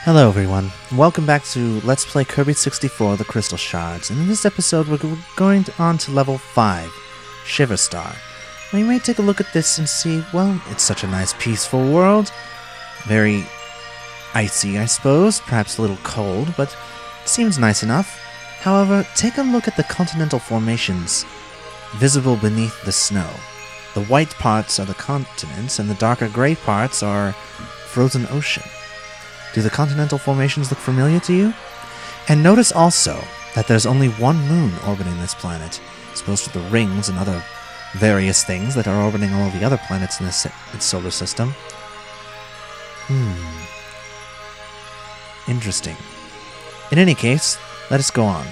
Hello everyone, welcome back to Let's Play Kirby 64 The Crystal Shards, and in this episode we're going on to level 5, Shiver Star. Now you may take a look at this and see, well, it's such a nice peaceful world, very icy I suppose, perhaps a little cold, but it seems nice enough. However, take a look at the continental formations visible beneath the snow. The white parts are the continents and the darker grey parts are frozen ocean. Do the continental formations look familiar to you? And notice also that there's only one moon orbiting this planet, as opposed to the rings and other various things that are orbiting all the other planets in its solar system. Interesting. In any case, let us go on.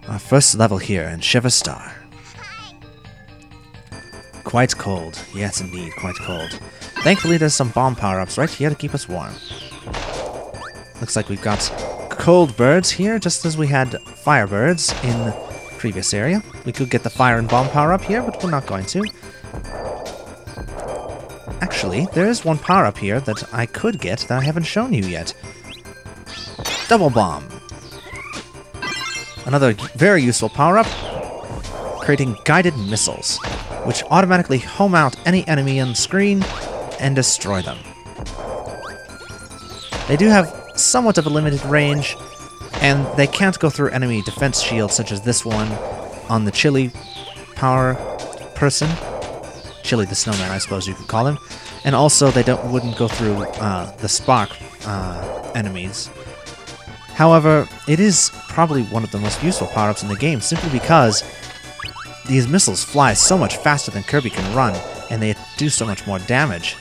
Our first level here in Shiver Star. Quite cold. Yes, indeed, quite cold. Thankfully, there's some bomb power-ups right here to keep us warm. Looks like we've got cold birds here, just as we had fire birds in the previous area. We could get the fire and bomb power-up here, but we're not going to. Actually, there is one power-up here that I could get that I haven't shown you yet. Double bomb. Another very useful power-up, creating guided missiles, which automatically home out any enemy on the screen and destroy them. They do have somewhat of a limited range, and they can't go through enemy defense shields such as this one on the Chili power person. Chili the Snowman, I suppose you could call him. And also they wouldn't go through the Spark enemies. However, it is probably one of the most useful power-ups in the game, simply because these missiles fly so much faster than Kirby can run, and they do so much more damage.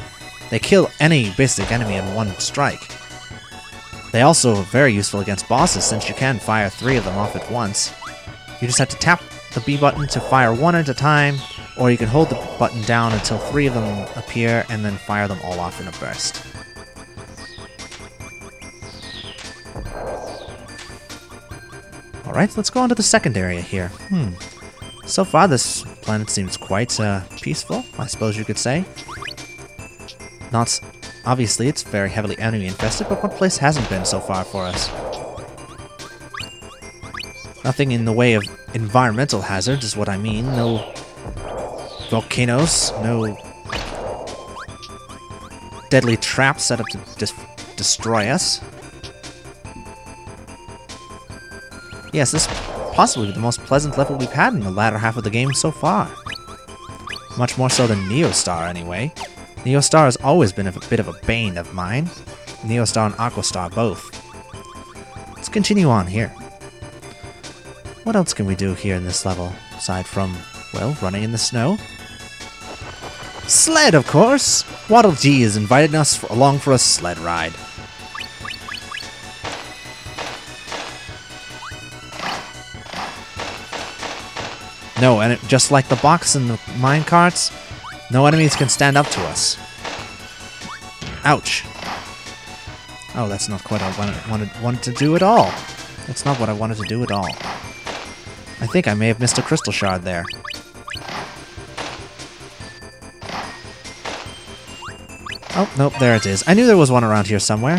They kill any basic enemy in one strike. They also are very useful against bosses, since you can fire 3 of them off at once. You just have to tap the B button to fire 1 at a time, or you can hold the button down until 3 of them appear, and then fire them all off in a burst. Alright, let's go on to the second area here. So far, this planet seems quite peaceful, I suppose you could say. Obviously, it's very heavily enemy-infested, but what place hasn't been so far for us? Nothing in the way of environmental hazards is what I mean. No volcanoes, no deadly traps set up to destroy us. Yes, this is possibly the most pleasant level we've had in the latter half of the game so far. Much more so than Neostar, anyway. Neostar has always been a bit of a bane of mine. Neostar and Aquastar both. Let's continue on here. What else can we do here in this level, aside from, well, running in the snow? Sled, of course! Waddle Dee has invited us along for a sled ride. No, and just like the box and the minecarts, no enemies can stand up to us. Ouch. Oh, that's not quite what I wanted to do at all. That's not what I wanted to do at all. I think I may have missed a crystal shard there. Oh, nope, there it is. I knew there was one around here somewhere.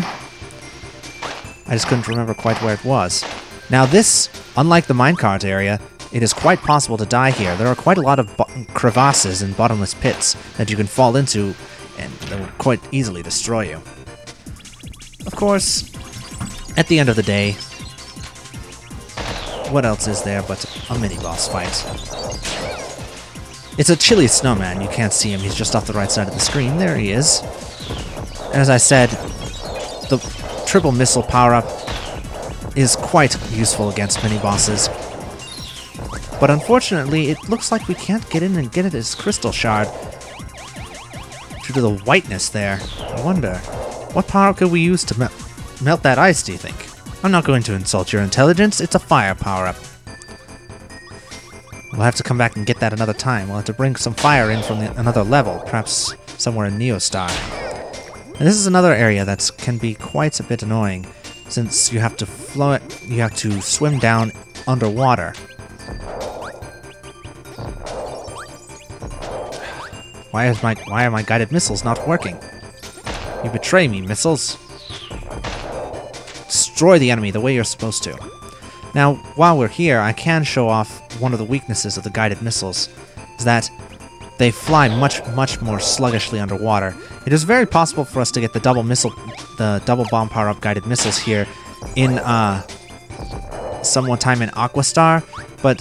I just couldn't remember quite where it was. Now this, unlike the minecart area, it is quite possible to die here. There are quite a lot of crevasses and bottomless pits that you can fall into, and they will quite easily destroy you. Of course, at the end of the day, what else is there but a mini-boss fight? It's a Chili Snowman. You can't see him. He's just off the right side of the screen. There he is. And as I said, the triple missile power-up is quite useful against mini-bosses. But unfortunately, it looks like we can't get in and get it as Crystal Shard due to the whiteness there. I wonder, what power could we use to melt that ice, do you think? I'm not going to insult your intelligence, it's a fire power-up. We'll have to come back and get that another time. We'll have to bring some fire in from another level, perhaps somewhere in Neostar. And this is another area that can be quite a bit annoying, since you have to swim down underwater. Why are my guided missiles not working? You betray me, missiles. destroy the enemy the way you're supposed to. Now, while we're here, I can show off one of the weaknesses of the guided missiles, is that they fly much more sluggishly underwater. It is very possible for us to get the double bomb power-up guided missiles here in somewhat time in Aquastar, but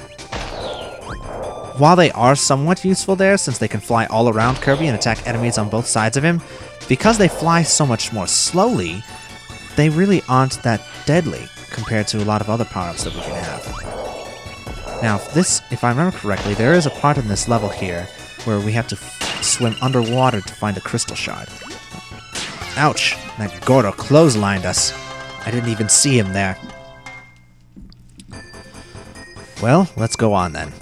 while they are somewhat useful there, since they can fly all around Kirby and attack enemies on both sides of him, because they fly so much more slowly, they really aren't that deadly compared to a lot of other power-ups that we can have. Now, if I remember correctly, there is a part in this level here where we have to swim underwater to find a crystal shard. Ouch! That Gordo clotheslined us. I didn't even see him there. Well, let's go on then.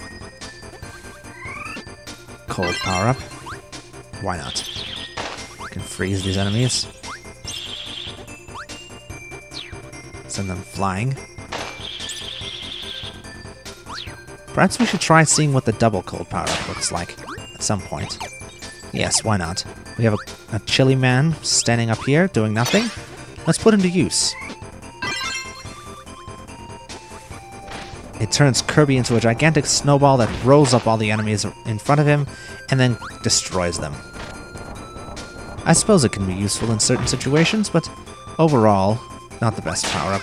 Cold power-up. Why not? We can freeze these enemies. Send them flying. Perhaps we should try seeing what the double cold power-up looks like at some point. Yes, why not? We have a chilly man standing up here doing nothing. Let's put him to use. It turns Kirby into a gigantic snowball that rolls up all the enemies in front of him and then destroys them. I suppose it can be useful in certain situations, but overall, not the best power-up.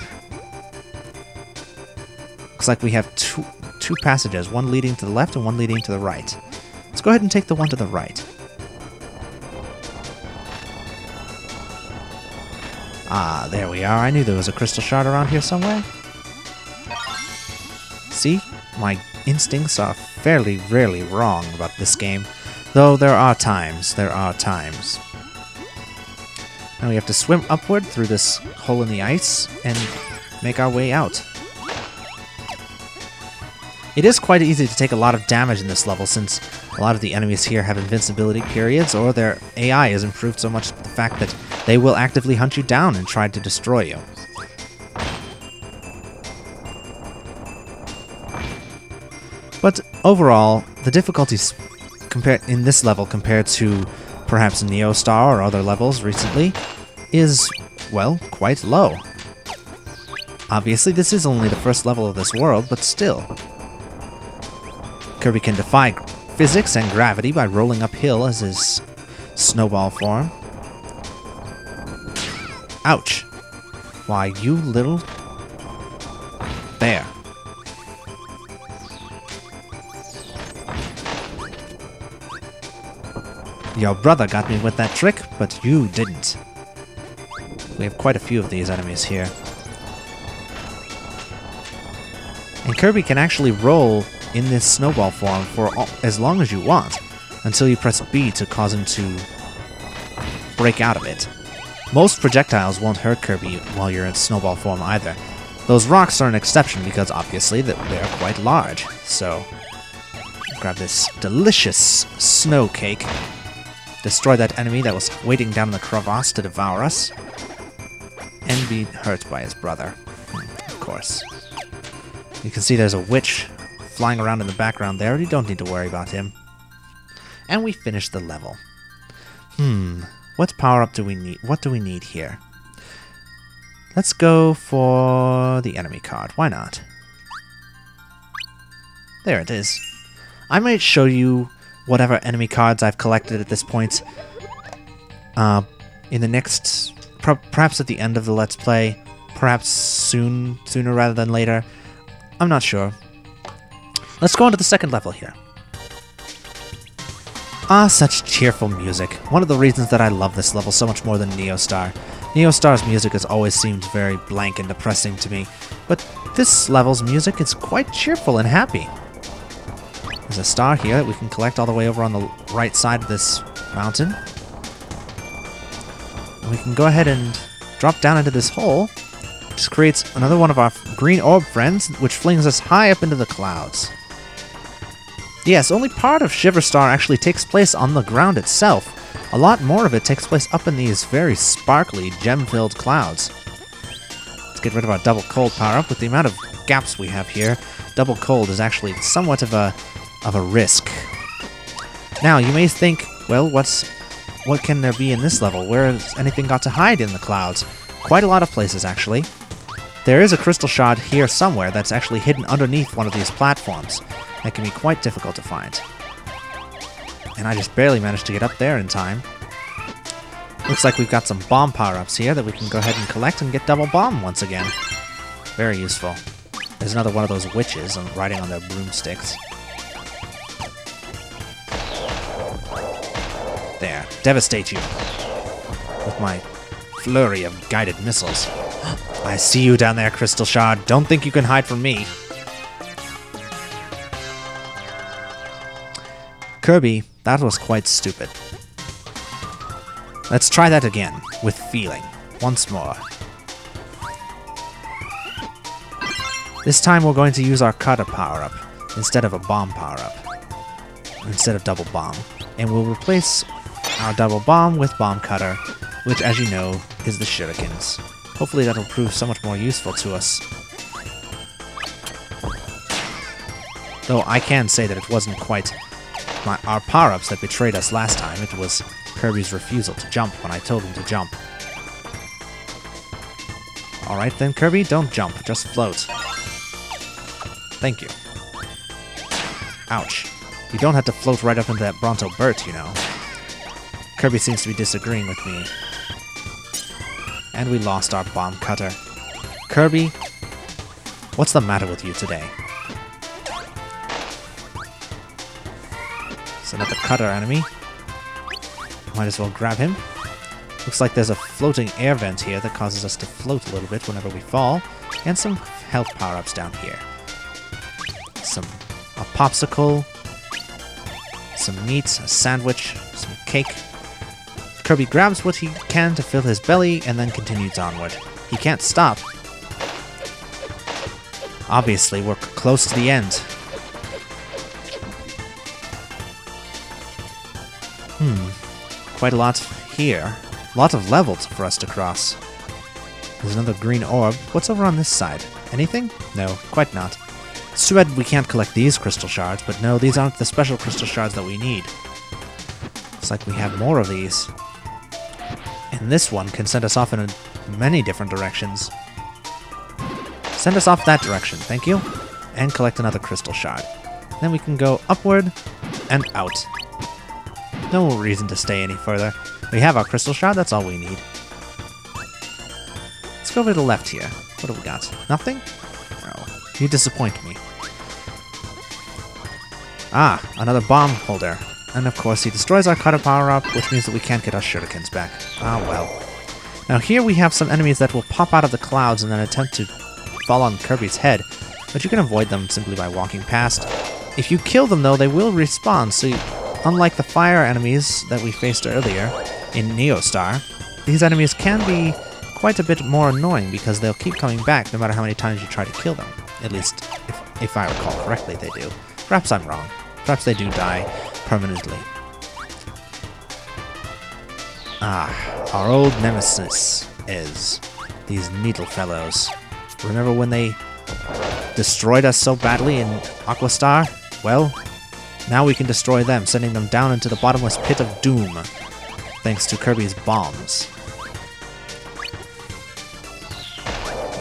Looks like we have two passages, one leading to the left and one leading to the right. Let's go ahead and take the one to the right. Ah, there we are. I knew there was a crystal shard around here somewhere. See? My instincts are fairly rarely wrong about this game, though there are times. Now we have to swim upward through this hole in the ice and make our way out. It is quite easy to take a lot of damage in this level, since a lot of the enemies here have invincibility periods, or their AI is improved so much to the fact that they will actively hunt you down and try to destroy you. But overall, the difficulties in this level compared to perhaps Neostar or other levels recently is, well, quite low. Obviously, this is only the first level of this world, but still. Kirby can defy physics and gravity by rolling uphill as his snowball form. Ouch! Why, you little... There. Your brother got me with that trick, but you didn't. We have quite a few of these enemies here. And Kirby can actually roll in this snowball form for as long as you want, until you press B to cause him to break out of it. Most projectiles won't hurt Kirby while you're in snowball form either. Those rocks are an exception because obviously they're quite large. So, grab this delicious snow cake. Destroy that enemy that was waiting down in the crevasse to devour us. And be hurt by his brother. Of course. You can see there's a witch flying around in the background there. You don't need to worry about him. And we finished the level. What power-up do we need? What do we need here? Let's go for the enemy card. Why not? There it is. I might show you whatever enemy cards I've collected at this point in the next... perhaps at the end of the Let's Play. Perhaps sooner rather than later. I'm not sure. Let's go on to the second level here. Ah, such cheerful music. One of the reasons that I love this level so much more than Neostar. Neostar's music has always seemed very blank and depressing to me, but this level's music is quite cheerful and happy. There's a star here that we can collect all the way over on the right side of this mountain. And we can go ahead and drop down into this hole, which creates another one of our green orb friends, which flings us high up into the clouds. Yes, only part of Shiverstar actually takes place on the ground itself. A lot more of it takes place up in these very sparkly, gem-filled clouds. Let's get rid of our double cold power-up. With the amount of gaps we have here, double cold is actually somewhat of a risk. Now, you may think, well, what can there be in this level? Where has anything got to hide in the clouds? Quite a lot of places, actually. There is a crystal shard here somewhere that's actually hidden underneath one of these platforms. That can be quite difficult to find. And I just barely managed to get up there in time. Looks like we've got some bomb power-ups here that we can go ahead and collect and get double bomb once again. Very useful. There's another one of those witches riding on their broomsticks. There, devastate you with my flurry of guided missiles. I see you down there, Crystal Shard. Don't think you can hide from me. Kirby, that was quite stupid. Let's try that again, with feeling. Once more. This time we're going to use our cutter power-up instead of a bomb power-up. Instead of double bomb. And we'll replace our double bomb with bomb cutter, which, as you know, is the shurikens. Hopefully that'll prove so much more useful to us. Though I can say that it wasn't quite our power-ups that betrayed us last time. It was Kirby's refusal to jump when I told him to jump. Alright then, Kirby, don't jump, just float. Thank you. Ouch. You don't have to float right up into that Bronto Burt, you know. Kirby seems to be disagreeing with me. And we lost our bomb cutter. Kirby, what's the matter with you today? It's another cutter enemy. Might as well grab him. Looks like there's a floating air vent here that causes us to float a little bit whenever we fall. And some health power-ups down here. A popsicle, some meat, a sandwich, some cake. Kirby grabs what he can to fill his belly and then continues onward. He can't stop. Obviously, we're close to the end. Quite a lot here. A lot of levels for us to cross. There's another green orb. What's over on this side? Anything? No, quite not. It's too bad we can't collect these crystal shards, but no, these aren't the special crystal shards that we need. Looks like we have more of these. And this one can send us off in many different directions. Send us off that direction, thank you. And collect another crystal shard. Then we can go upward and out. No reason to stay any further. We have our crystal shard, that's all we need. Let's go over to the left here. What do we got? Nothing? Oh, you disappoint me. Ah, another bomb holder. And of course he destroys our cutter power-up, which means that we can't get our shurikens back. Ah well. Now here we have some enemies that will pop out of the clouds and then attempt to fall on Kirby's head, but you can avoid them simply by walking past. If you kill them though, they will respawn, so unlike the fire enemies that we faced earlier in Neostar, these enemies can be quite a bit more annoying because they'll keep coming back no matter how many times you try to kill them. At least, if I recall correctly, they do. Perhaps I'm wrong. Perhaps they do die permanently. Ah, our old nemesis is these needle fellows. Remember when they destroyed us so badly in Aquastar? Well, now we can destroy them, sending them down into the bottomless pit of doom, thanks to Kirby's bombs.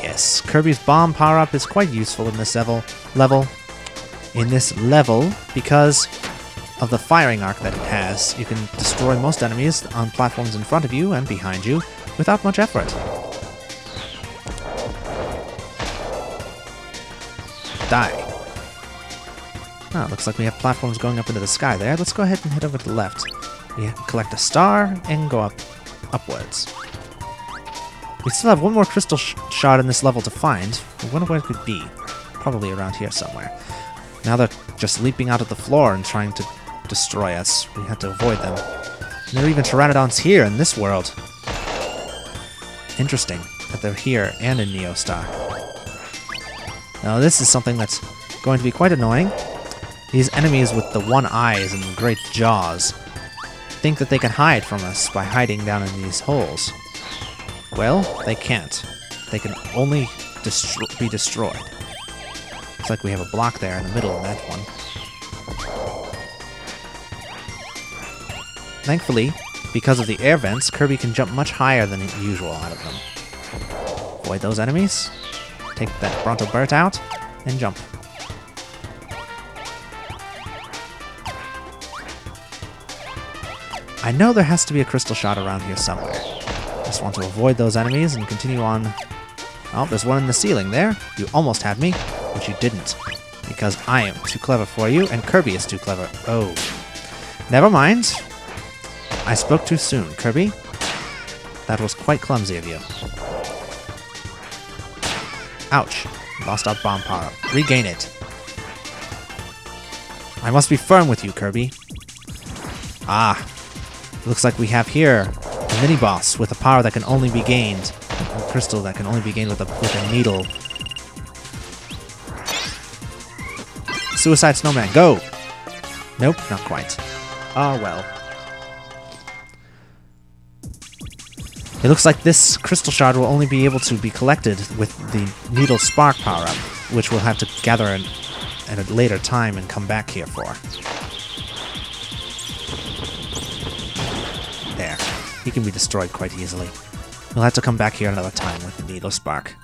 Yes, Kirby's bomb power-up is quite useful in this level. Because of the firing arc that it has, you can destroy most enemies on platforms in front of you and behind you without much effort. Die. Ah, looks like we have platforms going up into the sky there. Let's go ahead and head over to the left. We collect a star and go upwards. We still have one more crystal shard in this level to find. I wonder where it could be. Probably around here somewhere. Now they're just leaping out of the floor and trying to destroy us. We have to avoid them. And there are even pteranodons here in this world. Interesting that they're here and in Neostar. Now this is something that's going to be quite annoying. These enemies with the one eyes and great jaws think that they can hide from us by hiding down in these holes. Well, they can't. They can only be destroyed. Looks like we have a block there in the middle of that one. Thankfully, because of the air vents, Kirby can jump much higher than usual out of them. Avoid those enemies. take that Bronto Burt out and jump. I know there has to be a crystal shard around here somewhere. Just want to avoid those enemies and continue on. Oh, there's one in the ceiling there. You almost had me, but you didn't. Because I am too clever for you, and Kirby is too clever. Oh. Never mind. I spoke too soon, Kirby. That was quite clumsy of you. Ouch. Lost our bomb power. Regain it. I must be firm with you, Kirby. Ah. Looks like we have here a mini-boss with a power that can only be gained. A crystal that can only be gained with a needle. Suicide Snowman, go! Nope, not quite. Ah, well. It looks like this crystal shard will only be able to be collected with the needle spark power-up, which we'll have to gather at a later time and come back here for. There. He can be destroyed quite easily. We'll have to come back here another time with the needle spark.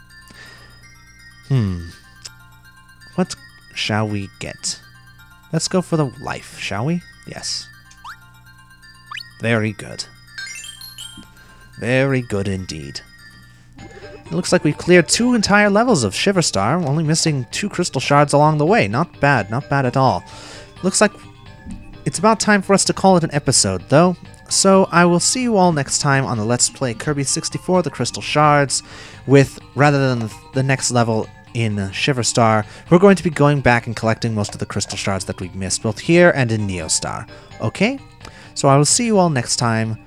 What shall we get? Let's go for the life, shall we? Yes. Very good. Very good indeed. It looks like we've cleared 2 entire levels of Shiver Star, only missing 2 crystal shards along the way. Not bad at all. Looks like it's about time for us to call it an episode, though. So I will see you all next time on the Let's Play Kirby 64, the Crystal Shards, with, rather than the next level in Shiver Star, we're going to be going back and collecting most of the crystal shards that we've missed, both here and in Neo Star. Okay? So I will see you all next time.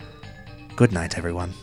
Good night, everyone.